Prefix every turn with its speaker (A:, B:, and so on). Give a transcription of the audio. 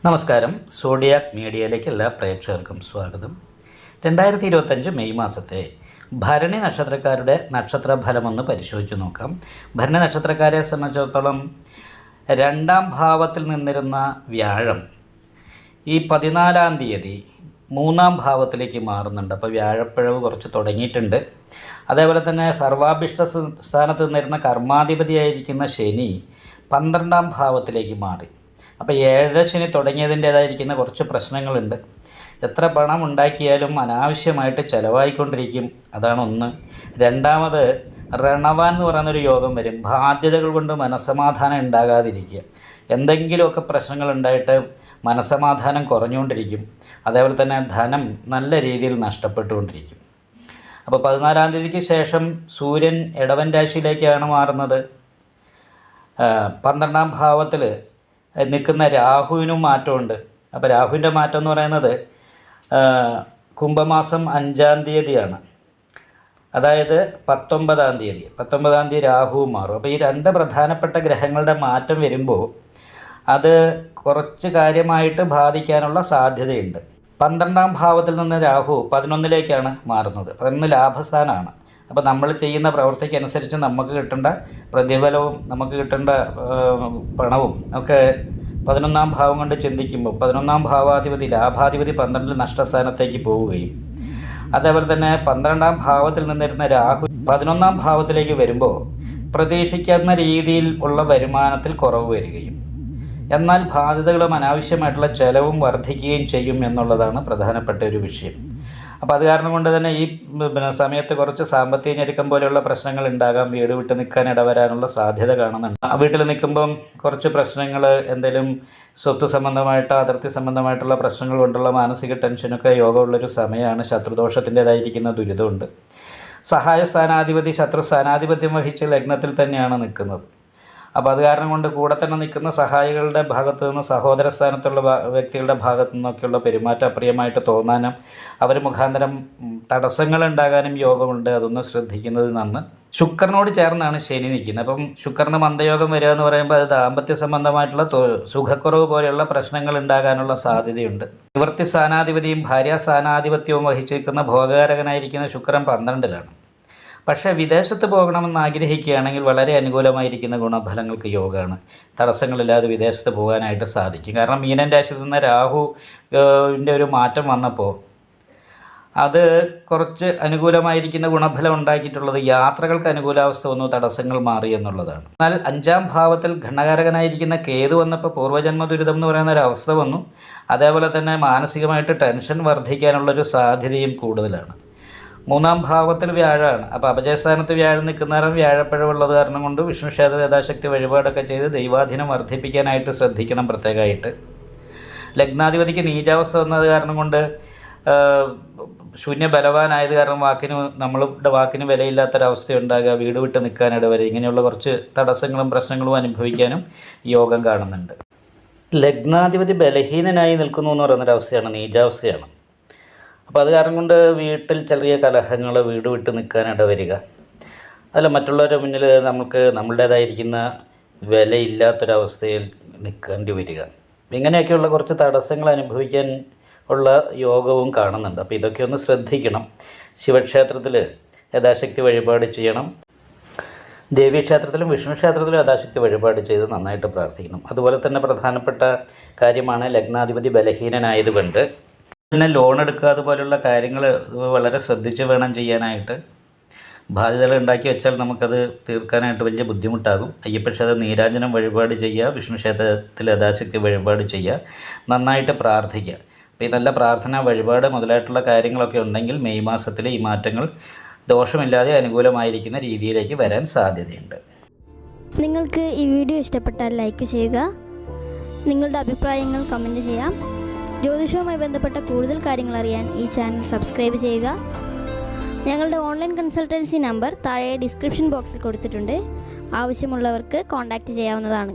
A: നമസ്കാരം. സോഡിയാക് മീഡിയയിലേക്ക് എല്ലാ പ്രേക്ഷകർക്കും സ്വാഗതം. 2025 മെയ് മാസത്തെ ഭരണി നക്ഷത്രക്കാരുടെ നക്ഷത്രഫലമൊന്ന് പരിശോധിച്ച് നോക്കാം. ഭരണി നക്ഷത്രക്കാരെ സംബന്ധിച്ചിടത്തോളം രണ്ടാം ഭാവത്തിൽ നിന്നിരുന്ന വ്യാഴം ഈ 14-ാം തീയതി മൂന്നാം ഭാവത്തിലേക്ക് മാറുന്നുണ്ട്. അപ്പോൾ വ്യാഴപ്പിഴവ് കുറച്ച് തുടങ്ങിയിട്ടുണ്ട്. അതേപോലെ തന്നെ സർവാഭിഷ്ട സ്ഥാനത്ത് നിന്നിരുന്ന കർമാധിപതിയായിരിക്കുന്ന ശനി 12-ാം ഭാവത്തിലേക്ക് മാറി. അപ്പോൾ ഏഴശനി തുടങ്ങിയതിൻ്റേതായിരിക്കുന്ന കുറച്ച് പ്രശ്നങ്ങളുണ്ട്. എത്ര പണം ഉണ്ടാക്കിയാലും അനാവശ്യമായിട്ട് ചിലവായിക്കൊണ്ടിരിക്കും. അതാണ് ഒന്ന്. രണ്ടാമത് രണവാൻ എന്ന് പറയുന്നൊരു യോഗം വരും. ബാധ്യതകൾ കൊണ്ട് മനസ്സമാധാനം ഉണ്ടാകാതിരിക്കുക. എന്തെങ്കിലുമൊക്കെ പ്രശ്നങ്ങൾ ഉണ്ടായിട്ട് മനസ്സമാധാനം കുറഞ്ഞുകൊണ്ടിരിക്കും. അതേപോലെ തന്നെ ധനം നല്ല രീതിയിൽ നഷ്ടപ്പെട്ടുകൊണ്ടിരിക്കും. അപ്പോൾ 14-ാം തീയതിക്ക് ശേഷം സൂര്യൻ ഇടവൻ രാശിയിലേക്കാണ് മാറുന്നത്. 12-ാം ഭാവത്തിൽ നിൽക്കുന്ന രാഹുവിനും മാറ്റമുണ്ട്. അപ്പോൾ രാഹുവിൻ്റെ മാറ്റം എന്ന് പറയുന്നത് കുംഭമാസം 5-ാം തീയതിയാണ്. അതായത് 19-ാം തീയതി രാഹുവും മാറും. അപ്പോൾ ഈ രണ്ട് പ്രധാനപ്പെട്ട ഗ്രഹങ്ങളുടെ മാറ്റം വരുമ്പോൾ അത് കുറച്ച് കാര്യമായിട്ട് ബാധിക്കാനുള്ള സാധ്യതയുണ്ട്. 12-ാം ഭാവത്തിൽ നിന്ന് രാഹു 11-ലേക്കാണ് മാറുന്നത്. 11 ലാഭസ്ഥാനമാണ്. അപ്പോൾ നമ്മൾ ചെയ്യുന്ന പ്രവൃത്തിക്കനുസരിച്ച് നമുക്ക് കിട്ടേണ്ട പ്രതിഫലവും നമുക്ക് കിട്ടേണ്ട പണവും ഒക്കെ 11-ാം ഭാവം കൊണ്ട് ചിന്തിക്കുമ്പോൾ 11-ാം ഭാവാധിപതി ലാഭാധിപതി 12 നഷ്ടസ്ഥാനത്തേക്ക് പോവുകയും അതേപോലെ തന്നെ 12-ാം ഭാവത്തിൽ നിന്നിരുന്ന രാഹു 11-ാം ഭാവത്തിലേക്ക് വരുമ്പോൾ പ്രതീക്ഷിക്കുന്ന രീതിയിൽ ഉള്ള വരുമാനത്തിൽ കുറവ് വരികയും എന്നാൽ ബാധ്യതകളും അനാവശ്യമായിട്ടുള്ള ചെലവും വർദ്ധിക്കുകയും ചെയ്യും എന്നുള്ളതാണ് പ്രധാനപ്പെട്ട ഒരു വിഷയം. അപ്പോൾ അത് കാരണം കൊണ്ട് തന്നെ ഈ സമയത്ത് കുറച്ച് സാമ്പത്തിക ഞെരുക്കം പോലെയുള്ള പ്രശ്നങ്ങൾ ഉണ്ടാകാം. വീട് വിട്ട് നിൽക്കാൻ ഇടവരാനുള്ള സാധ്യത കാണുന്നുണ്ട്. വീട്ടിൽ നിൽക്കുമ്പം കുറച്ച് പ്രശ്നങ്ങൾ, എന്തെങ്കിലും സ്വത്ത് സംബന്ധമായിട്ട് അതിർത്തി സംബന്ധമായിട്ടുള്ള പ്രശ്നങ്ങൾ കൊണ്ടുള്ള മാനസിക ടെൻഷനൊക്കെ യോഗമുള്ളൊരു സമയമാണ്. ശത്രുദോഷത്തിൻ്റേതായിരിക്കുന്ന ദുരിതമുണ്ട്. സഹായ സ്ഥാനാധിപതി ശത്രു സ്ഥാനാധിപത്യം വഹിച്ച് ലഗ്നത്തിൽ തന്നെയാണ് നിൽക്കുന്നത്. അപ്പോൾ അത് കാരണം കൊണ്ട് കൂടെ തന്നെ നിൽക്കുന്ന സഹായികളുടെ ഭാഗത്തു നിന്ന് സഹോദര സ്ഥാനത്തുള്ള വ്യക്തികളുടെ ഭാഗത്തു നിന്നൊക്കെയുള്ള പെരുമാറ്റം അപ്രിയമായിട്ട് തോന്നാനും അവർ മുഖാന്തരം തടസ്സങ്ങൾ ഉണ്ടാകാനും യോഗമുണ്ട്. അതൊന്ന് ശ്രദ്ധിക്കുന്നത് നന്ന്. ശുക്രനോട് ചേർന്നാണ് ശനി നിൽക്കുന്നത്. അപ്പം ശുക്രന് മന്ദയോഗം വരിക എന്ന് പറയുമ്പോൾ അത് ദാമ്പത്യ സംബന്ധമായിട്ടുള്ള സുഖക്കുറവ് പോലെയുള്ള പ്രശ്നങ്ങൾ ഉണ്ടാകാനുള്ള സാധ്യതയുണ്ട്. നിവൃത്തി സ്ഥാനാധിപതിയും ഭാര്യ സ്ഥാനാധിപത്യവും വഹിച്ചിരിക്കുന്ന ഭോഗകാരകനായിരിക്കുന്ന ശുക്രൻ 12-ലാണ്. പക്ഷേ വിദേശത്ത് പോകണമെന്ന് ആഗ്രഹിക്കുകയാണെങ്കിൽ വളരെ അനുകൂലമായിരിക്കുന്ന ഗുണഫലങ്ങൾക്ക് യോഗമാണ്. തടസ്സങ്ങളില്ലാതെ വിദേശത്ത് പോകാനായിട്ട് സാധിക്കും. കാരണം മീനൻ രാശിയിൽ നിന്ന് രാഹുവിൻ്റെ ഒരു മാറ്റം വന്നപ്പോൾ അത് കുറച്ച് അനുകൂലമായിരിക്കുന്ന ഗുണഫലം ഉണ്ടാക്കിയിട്ടുള്ളത് യാത്രകൾക്ക് അനുകൂലാവസ്ഥ വന്നു, തടസ്സങ്ങൾ മാറി എന്നുള്ളതാണ്. എന്നാൽ 5-ാം ഭാവത്തിൽ ഘടകാരകനായിരിക്കുന്ന കേതു വന്നപ്പോൾ പൂർവ്വജന്മ ദുരിതം എന്ന് പറയുന്ന ഒരു അവസ്ഥ വന്നു. അതേപോലെ തന്നെ മാനസികമായിട്ട് ടെൻഷൻ വർദ്ധിക്കാനുള്ളൊരു സാധ്യതയും കൂടുതലാണ്. 3-ാം ഭാവത്തിൽ വ്യാഴമാണ്. അപ്പോൾ അപജയസ്ഥാനത്ത് വ്യാഴം നിൽക്കുന്നേരം വ്യാഴപ്പിഴവുള്ളത് കാരണം കൊണ്ട് വിഷ്ണു ക്ഷേത്ര യഥാശക്തി വഴിപാടൊക്കെ ചെയ്ത് ദൈവാധീനം വർദ്ധിപ്പിക്കാനായിട്ട് ശ്രദ്ധിക്കണം പ്രത്യേകമായിട്ട്. ലഗ്നാധിപതിക്ക് നീചാവസ്ഥ വന്നത് കാരണം കൊണ്ട് ശൂന്യ ബലവാനായത് കാരണം നമ്മളുടെ വാക്കിന് വിലയില്ലാത്തൊരവസ്ഥ ഉണ്ടാകുക, വീട് വിട്ട് നിൽക്കാനിട വരെ ഇങ്ങനെയുള്ള കുറച്ച് തടസ്സങ്ങളും പ്രശ്നങ്ങളും അനുഭവിക്കാനും യോഗം കാണുന്നുണ്ട്. ലഗ്നാധിപതി ബലഹീനനായി നിൽക്കുന്നു എന്ന് പറയുന്നൊരവസ്ഥയാണ്, നീചാവസ്ഥയാണ്. അപ്പോൾ അത് കാരണം കൊണ്ട് വീട്ടിൽ ചെറിയ കലഹങ്ങൾ, വീട് വിട്ട് നിൽക്കാനിട വരിക, അതല്ല മറ്റുള്ളവരുടെ മുന്നിൽ നമുക്ക് നമ്മളുടേതായിരിക്കുന്ന വിലയില്ലാത്തൊരവസ്ഥയിൽ നിൽക്കേണ്ടി വരിക, ഇങ്ങനെയൊക്കെയുള്ള കുറച്ച് തടസ്സങ്ങൾ അനുഭവിക്കാൻ ഉള്ള യോഗവും കാണുന്നുണ്ട്. അപ്പോൾ ഇതൊക്കെ ഒന്ന് ശ്രദ്ധിക്കണം. ശിവക്ഷേത്രത്തിൽ യഥാശക്തി വഴിപാട് ചെയ്യണം. ദേവീക്ഷേത്രത്തിലും വിഷ്ണു ക്ഷേത്രത്തിലും യഥാശക്തി വഴിപാട് ചെയ്ത് നന്നായിട്ട് പ്രാർത്ഥിക്കണം. അതുപോലെ തന്നെ പ്രധാനപ്പെട്ട കാര്യമാണ് ലഗ്നാധിപതി ബലഹീനനായതുകൊണ്ട് പിന്നെ ലോൺ എടുക്കുക അതുപോലുള്ള കാര്യങ്ങൾ വളരെ ശ്രദ്ധിച്ച് വേണം ചെയ്യാനായിട്ട്. ബാധ്യതകൾ ഉണ്ടാക്കി വെച്ചാൽ നമുക്കത് തീർക്കാനായിട്ട് വലിയ ബുദ്ധിമുട്ടാകും. അയ്യപ്പക്ഷേത്ര നീരാഞ്ജനം വഴിപാട് ചെയ്യുക, വിഷ്ണു ക്ഷേത്രത്തിൽ യഥാശക്തി വഴിപാട് ചെയ്യുക, നന്നായിട്ട് പ്രാർത്ഥിക്കുക. അപ്പോൾ ഈ നല്ല പ്രാർത്ഥന, വഴിപാട് മുതലായിട്ടുള്ള കാര്യങ്ങളൊക്കെ ഉണ്ടെങ്കിൽ മെയ് മാസത്തിൽ ഈ മാറ്റങ്ങൾ ദോഷമില്ലാതെ അനുകൂലമായിരിക്കുന്ന രീതിയിലേക്ക് വരാൻ സാധ്യതയുണ്ട്.
B: നിങ്ങൾക്ക് ഈ വീഡിയോ ഇഷ്ടപ്പെട്ടാൽ ലൈക്ക് ചെയ്യുക, നിങ്ങളുടെ അഭിപ്രായങ്ങൾ കമൻറ്റ് ചെയ്യാം. ജ്യോതിഷവുമായി ബന്ധപ്പെട്ട കൂടുതൽ കാര്യങ്ങൾ അറിയാൻ ഈ ചാനൽ സബ്സ്ക്രൈബ് ചെയ്യുക. ഞങ്ങളുടെ ഓൺലൈൻ കൺസൾട്ടൻസി നമ്പർ താഴെ ഡിസ്ക്രിപ്ഷൻ ബോക്സിൽ കൊടുത്തിട്ടുണ്ട്. ആവശ്യമുള്ളവർക്ക് കോൺടാക്റ്റ് ചെയ്യാവുന്നതാണ്.